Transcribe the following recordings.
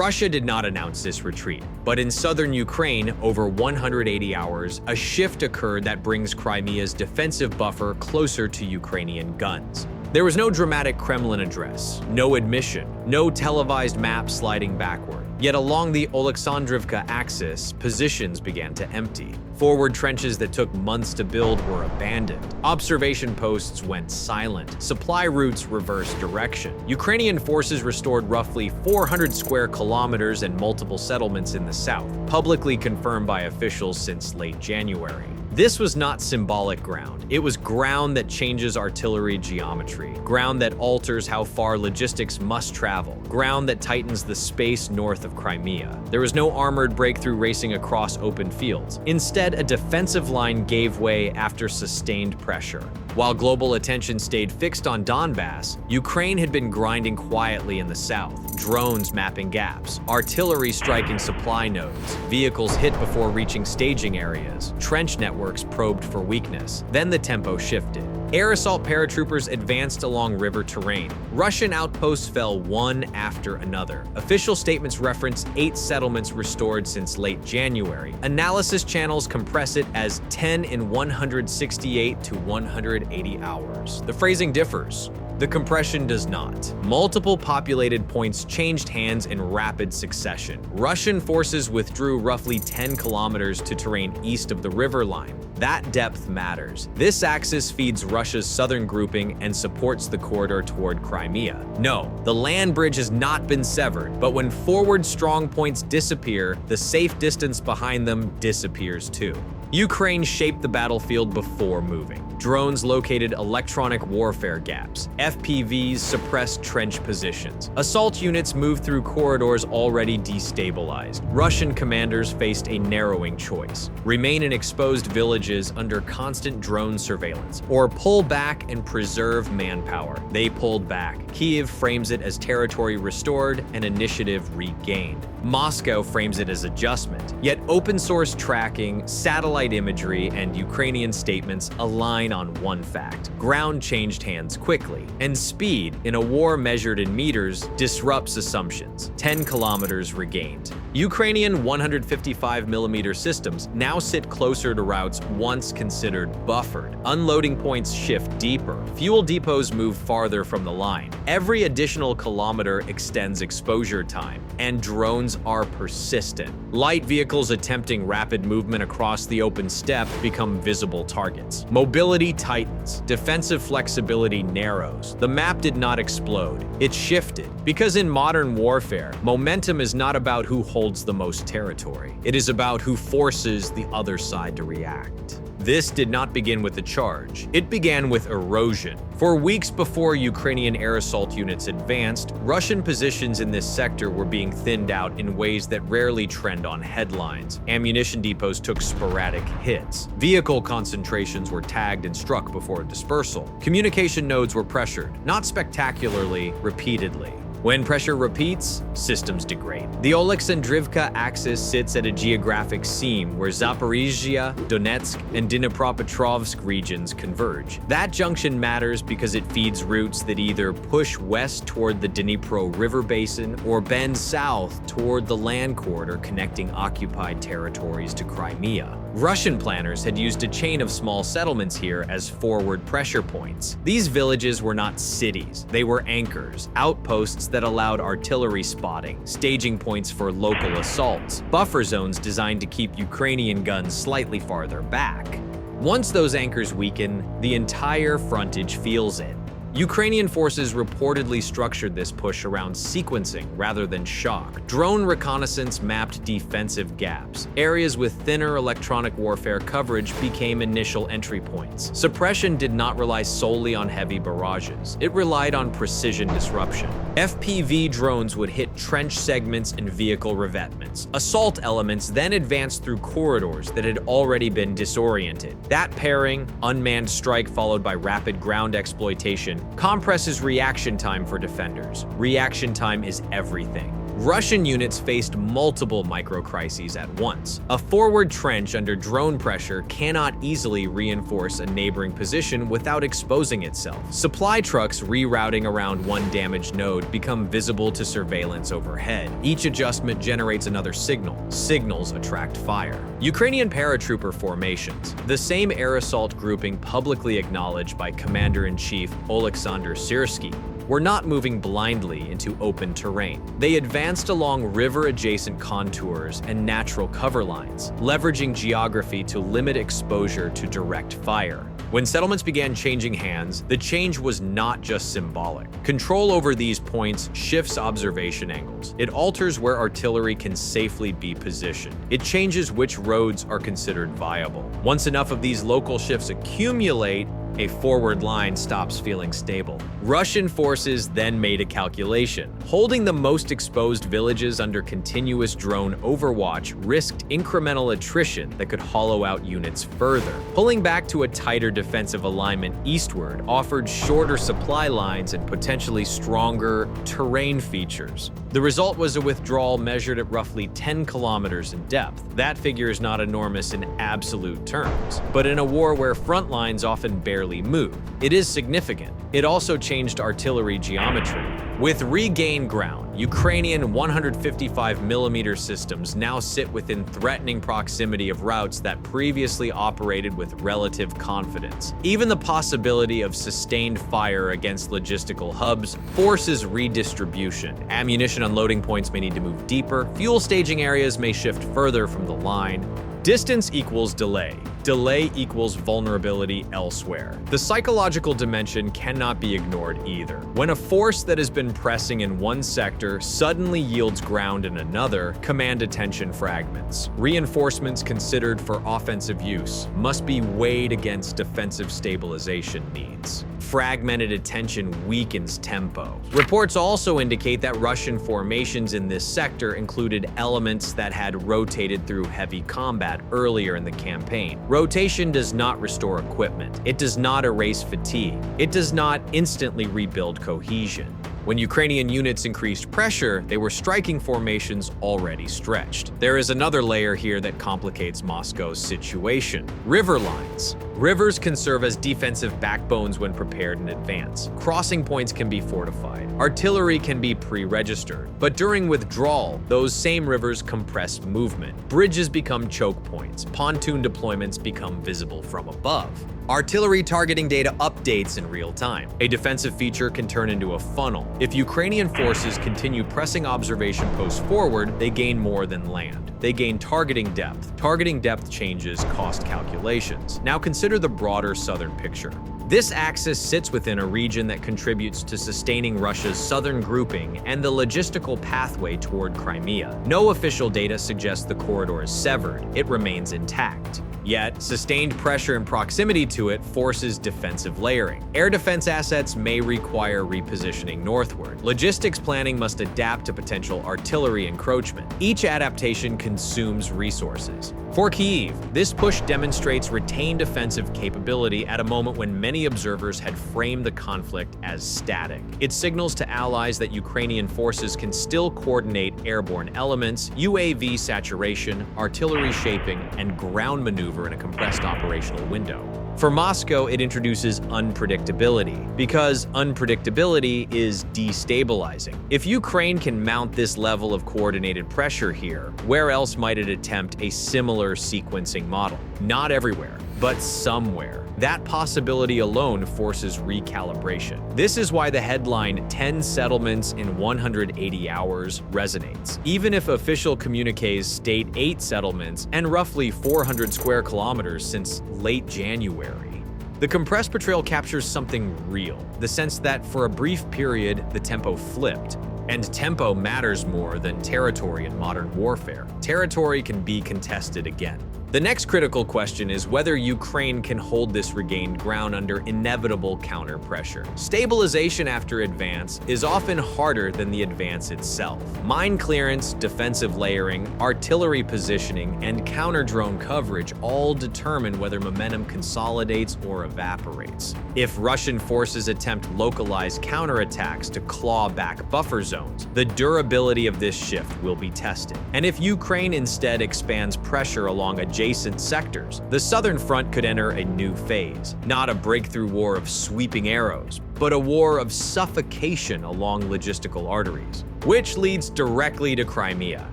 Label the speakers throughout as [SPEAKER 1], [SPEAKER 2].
[SPEAKER 1] Russia did not announce this retreat, but in southern Ukraine, over 180 hours, a shift occurred that brings Crimea's defensive buffer closer to Ukrainian guns. There was no dramatic Kremlin address, no admission, no televised map sliding backward. Yet along the Oleksandrivka axis, positions began to empty. Forward trenches that took months to build were abandoned. Observation posts went silent. Supply routes reversed direction. Ukrainian forces restored roughly 400 square kilometers and multiple settlements in the south, publicly confirmed by officials since late January. This was not symbolic ground. It was ground that changes artillery geometry, ground that alters how far logistics must travel, ground that tightens the space north of Crimea. There was no armored breakthrough racing across open fields. Instead, a defensive line gave way after sustained pressure. While global attention stayed fixed on Donbass, Ukraine had been grinding quietly in the south, drones mapping gaps, artillery striking supply nodes, vehicles hit before reaching staging areas, trench networks probed for weakness. Then the tempo shifted. Air assault paratroopers advanced along river terrain. Russian outposts fell one after another. Official statements reference 8 settlements restored since late January. Analysis channels compress it as 10 in 168 to 180 hours. The phrasing differs. The compression does not. Multiple populated points changed hands in rapid succession. Russian forces withdrew roughly 10 kilometers to terrain east of the river line. That depth matters. This axis feeds Russia's southern grouping and supports the corridor toward Crimea. No, the land bridge has not been severed, but when forward strong points disappear, the safe distance behind them disappears too. Ukraine shaped the battlefield before moving. Drones located electronic warfare gaps. FPVs suppressed trench positions. Assault units moved through corridors already destabilized. Russian commanders faced a narrowing choice: remain in exposed villages under constant drone surveillance, or pull back and preserve manpower. They pulled back. Kyiv frames it as territory restored and initiative regained. Moscow frames it as adjustment. Yet open-source tracking, satellite imagery, and Ukrainian statements align on one fact: ground changed hands quickly, and speed, in a war measured in meters, disrupts assumptions. 10 kilometers regained. Ukrainian 155mm systems now sit closer to routes once considered buffered. Unloading points shift deeper. Fuel depots move farther from the line. Every additional kilometer extends exposure time, and drones are persistent. Light vehicles attempting rapid movement across the open steppe become visible targets. Mobility tightens. Defensive flexibility narrows. The map did not explode. It shifted. Because in modern warfare, momentum is not about who holds the most territory. It is about who forces the other side to react. This did not begin with a charge. It began with erosion. For weeks before Ukrainian air assault units advanced, Russian positions in this sector were being thinned out in ways that rarely trend on headlines. Ammunition depots took sporadic hits. Vehicle concentrations were tagged and struck before dispersal. Communication nodes were pressured, not spectacularly, repeatedly. When pressure repeats, systems degrade. The Oleksandrivka axis sits at a geographic seam where Zaporizhia, Donetsk, and Dnipropetrovsk regions converge. That junction matters because it feeds routes that either push west toward the Dnipro River basin or bend south toward the land corridor connecting occupied territories to Crimea. Russian planners had used a chain of small settlements here as forward pressure points. These villages were not cities. They were anchors, outposts that allowed artillery spotting, staging points for local assaults, buffer zones designed to keep Ukrainian guns slightly farther back. Once those anchors weaken, the entire frontage feels it. Ukrainian forces reportedly structured this push around sequencing rather than shock. Drone reconnaissance mapped defensive gaps. Areas with thinner electronic warfare coverage became initial entry points. Suppression did not rely solely on heavy barrages. It relied on precision disruption. FPV drones would hit trench segments and vehicle revetments. Assault elements then advanced through corridors that had already been disoriented. That pairing, unmanned strike followed by rapid ground exploitation, compresses reaction time for defenders. Reaction time is everything. Russian units faced multiple micro-crises at once. A forward trench under drone pressure cannot easily reinforce a neighboring position without exposing itself. Supply trucks rerouting around one damaged node become visible to surveillance overhead. Each adjustment generates another signal. Signals attract fire. Ukrainian paratrooper formations, the same air assault grouping publicly acknowledged by Commander-in-Chief Oleksandrivka, were not moving blindly into open terrain. They advanced along river-adjacent contours and natural cover lines, leveraging geography to limit exposure to direct fire. When settlements began changing hands, the change was not just symbolic. Control over these points shifts observation angles. It alters where artillery can safely be positioned. It changes which roads are considered viable. Once enough of these local shifts accumulate, a forward line stops feeling stable. Russian forces then made a calculation. Holding the most exposed villages under continuous drone overwatch risked incremental attrition that could hollow out units further. Pulling back to a tighter defensive alignment eastward offered shorter supply lines and potentially stronger terrain features. The result was a withdrawal measured at roughly 10 kilometers in depth. That figure is not enormous in absolute terms, but in a war where front lines often barely move, it is significant. It also changed artillery geometry. With regained ground, Ukrainian 155mm systems now sit within threatening proximity of routes that previously operated with relative confidence. Even the possibility of sustained fire against logistical hubs forces redistribution. Ammunition unloading points may need to move deeper, fuel staging areas may shift further from the line. Distance equals delay. Delay equals vulnerability elsewhere. The psychological dimension cannot be ignored either. When a force that has been pressing in one sector suddenly yields ground in another, command attention fragments. Reinforcements considered for offensive use must be weighed against defensive stabilization needs. Fragmented attention weakens tempo. Reports also indicate that Russian formations in this sector included elements that had rotated through heavy combat earlier in the campaign. Rotation does not restore equipment. It does not erase fatigue. It does not instantly rebuild cohesion. When Ukrainian units increased pressure, they were striking formations already stretched. There is another layer here that complicates Moscow's situation: river lines. Rivers can serve as defensive backbones when prepared in advance. Crossing points can be fortified. Artillery can be pre-registered. But during withdrawal, those same rivers compress movement. Bridges become choke points. Pontoon deployments become visible from above. Artillery targeting data updates in real time. A defensive feature can turn into a funnel. If Ukrainian forces continue pressing observation posts forward, they gain more than land. They gain targeting depth. Targeting depth changes cost calculations. Now consider the broader southern picture. This axis sits within a region that contributes to sustaining Russia's southern grouping and the logistical pathway toward Crimea. No official data suggests the corridor is severed. It remains intact. Yet, sustained pressure and proximity to it forces defensive layering. Air defense assets may require repositioning northward. Logistics planning must adapt to potential artillery encroachment. Each adaptation consumes resources. For Kyiv, this push demonstrates retained offensive capability at a moment when many observers had framed the conflict as static. It signals to allies that Ukrainian forces can still coordinate airborne elements, UAV saturation, artillery shaping, and ground maneuver in a compressed operational window. For Moscow, it introduces unpredictability, because unpredictability is destabilizing. If Ukraine can mount this level of coordinated pressure here, where else might it attempt a similar sequencing model? Not everywhere, but somewhere. That possibility alone forces recalibration. This is why the headline 10 settlements in 180 hours resonates. Even if official communiques state 8 settlements and roughly 400 square kilometers since late January. The compressed portrayal captures something real, the sense that for a brief period, the tempo flipped. And tempo matters more than territory in modern warfare. Territory can be contested again. The next critical question is whether Ukraine can hold this regained ground under inevitable counter-pressure. Stabilization after advance is often harder than the advance itself. Mine clearance, defensive layering, artillery positioning, and counter-drone coverage all determine whether momentum consolidates or evaporates. If Russian forces attempt localized counterattacks to claw back buffer zones, the durability of this shift will be tested. And if Ukraine instead expands pressure along adjacent sectors, the southern front could enter a new phase. Not a breakthrough war of sweeping arrows, but a war of suffocation along logistical arteries. Which leads directly to Crimea,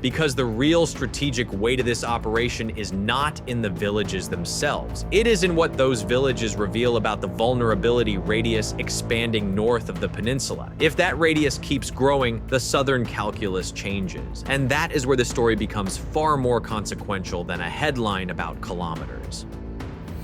[SPEAKER 1] because the real strategic weight of this operation is not in the villages themselves. It is in what those villages reveal about the vulnerability radius expanding north of the peninsula. If that radius keeps growing, the southern calculus changes. And that is where the story becomes far more consequential than a headline about kilometers.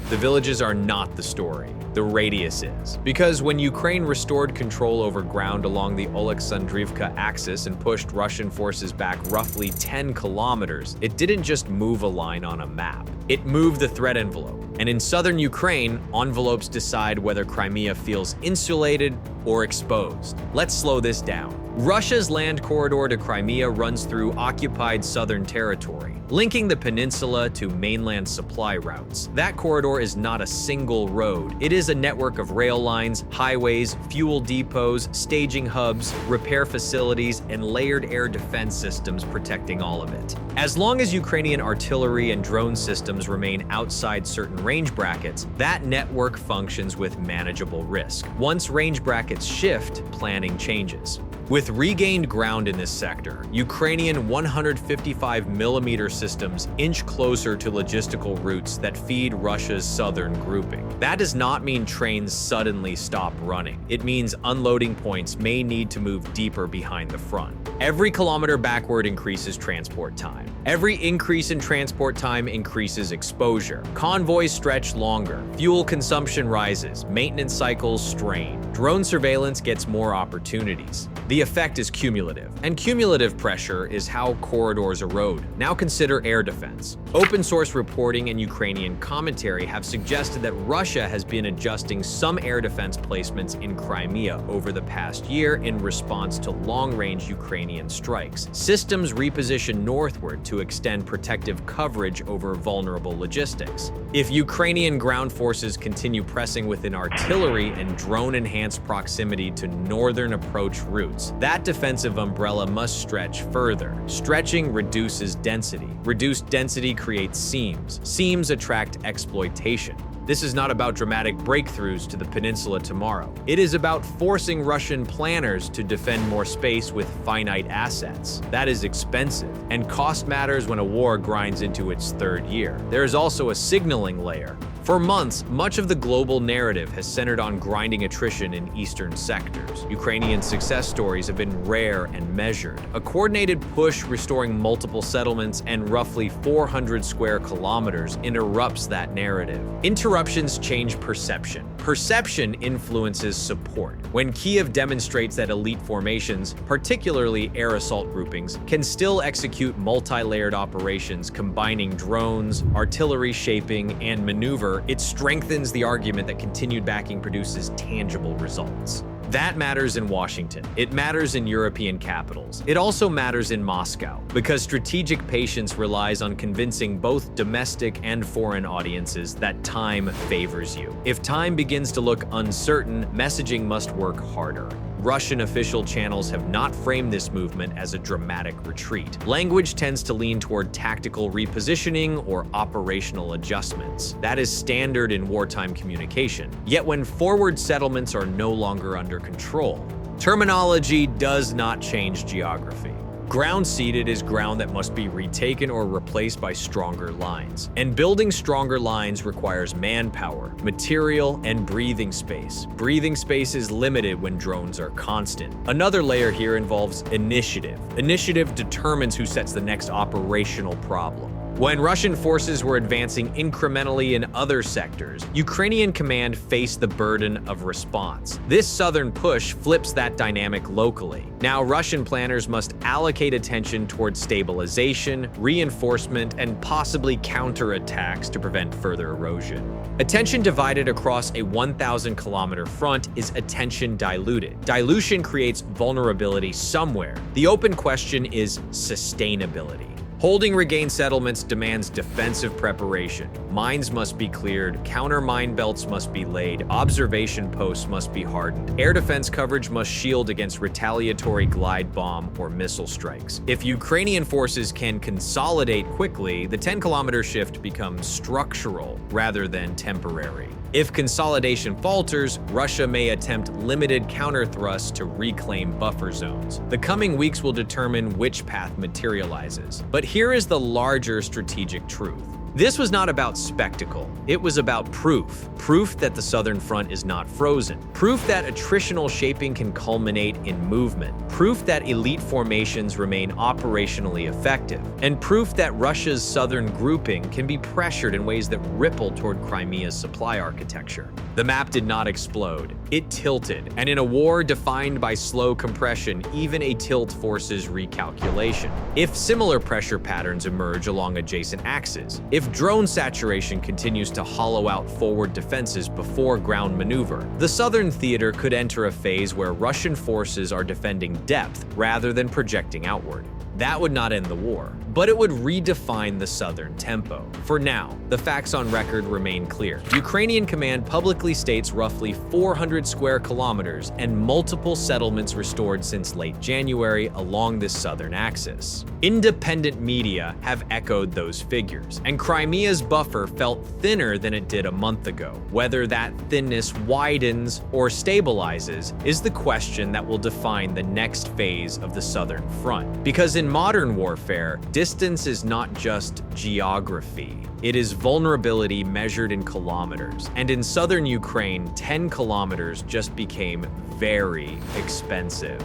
[SPEAKER 1] The villages are not the story, the radius is. Because when Ukraine restored control over ground along the Oleksandrivka axis and pushed Russian forces back roughly 10 kilometers, it didn't just move a line on a map. It moved the threat envelope. And in southern Ukraine, envelopes decide whether Crimea feels insulated or exposed. Let's slow this down. Russia's land corridor to Crimea runs through occupied southern territory, linking the peninsula to mainland supply routes. That corridor is not a single road. It is a network of rail lines, highways, fuel depots, staging hubs, repair facilities, and layered air defense systems protecting all of it. As long as Ukrainian artillery and drone systems remain outside certain range brackets, that network functions with manageable risk. Once range brackets shift, planning changes. With regained ground in this sector, Ukrainian 155mm systems inch closer to logistical routes that feed Russia's southern grouping. That does not mean trains suddenly stop running. It means unloading points may need to move deeper behind the front. Every kilometer backward increases transport time. Every increase in transport time increases exposure. Convoys stretch longer. Fuel consumption rises. Maintenance cycles strain. Drone surveillance gets more opportunities. The effect is cumulative, and cumulative pressure is how corridors erode. Now consider air defense. Open source reporting and Ukrainian commentary have suggested that Russia has been adjusting some air defense placements in Crimea over the past year in response to long-range Ukrainian strikes. Systems reposition northward to extend protective coverage over vulnerable logistics. If Ukrainian ground forces continue pressing within artillery and drone-enhanced proximity to northern approach routes, that defensive umbrella must stretch further. Stretching reduces density. Reduced density creates seams. Seams attract exploitation. This is not about dramatic breakthroughs to the peninsula tomorrow. It is about forcing Russian planners to defend more space with finite assets. That is expensive, and cost matters when a war grinds into its third year. There is also a signaling layer. For months, much of the global narrative has centered on grinding attrition in eastern sectors. Ukrainian success stories have been rare and measured. A coordinated push restoring multiple settlements and roughly 400 square kilometers interrupts that narrative. Interruptions change perception. Perception influences support. When Kiev demonstrates that elite formations, particularly air assault groupings, can still execute multi-layered operations combining drones, artillery shaping, and maneuver, it strengthens the argument that continued backing produces tangible results. That matters in Washington. It matters in European capitals. It also matters in Moscow, because strategic patience relies on convincing both domestic and foreign audiences that time favors you. If time begins to look uncertain, messaging must work harder. Russian official channels have not framed this movement as a dramatic retreat. Language tends to lean toward tactical repositioning or operational adjustments. That is standard in wartime communication. Yet when forward settlements are no longer under control, terminology does not change geography. Ground-seated is ground that must be retaken or replaced by stronger lines. And building stronger lines requires manpower, material, and breathing space. Breathing space is limited when drones are constant. Another layer here involves initiative. Initiative determines who sets the next operational problem. When Russian forces were advancing incrementally in other sectors, Ukrainian command faced the burden of response. This southern push flips that dynamic locally. Now, Russian planners must allocate attention towards stabilization, reinforcement, and possibly counterattacks to prevent further erosion. Attention divided across a 1,000-kilometer front is attention diluted. Dilution creates vulnerability somewhere. The open question is sustainability. Holding regained settlements demands defensive preparation. Mines must be cleared, counter-mine belts must be laid, observation posts must be hardened, air defense coverage must shield against retaliatory glide bomb or missile strikes. If Ukrainian forces can consolidate quickly, the 10-kilometer shift becomes structural rather than temporary. If consolidation falters, Russia may attempt limited counter-thrusts to reclaim buffer zones. The coming weeks will determine which path materializes. But here is the larger strategic truth. This was not about spectacle. It was about proof. Proof that the Southern Front is not frozen. Proof that attritional shaping can culminate in movement. Proof that elite formations remain operationally effective. And proof that Russia's southern grouping can be pressured in ways that ripple toward Crimea's supply architecture. The map did not explode. It tilted. And in a war defined by slow compression, even a tilt forces recalculation. If similar pressure patterns emerge along adjacent axes, if drone saturation continues to hollow out forward defenses before ground maneuver, the southern theater could enter a phase where Russian forces are defending depth rather than projecting outward. That would not end the war, but it would redefine the southern tempo. For now, the facts on record remain clear. Ukrainian command publicly states roughly 400 square kilometers and multiple settlements restored since late January along this southern axis. Independent media have echoed those figures, and Crimea's buffer felt thinner than it did a month ago. Whether that thinness widens or stabilizes is the question that will define the next phase of the southern front. Because in modern warfare, distance is not just geography. It is vulnerability measured in kilometers. And in southern Ukraine, 10 kilometers just became very expensive.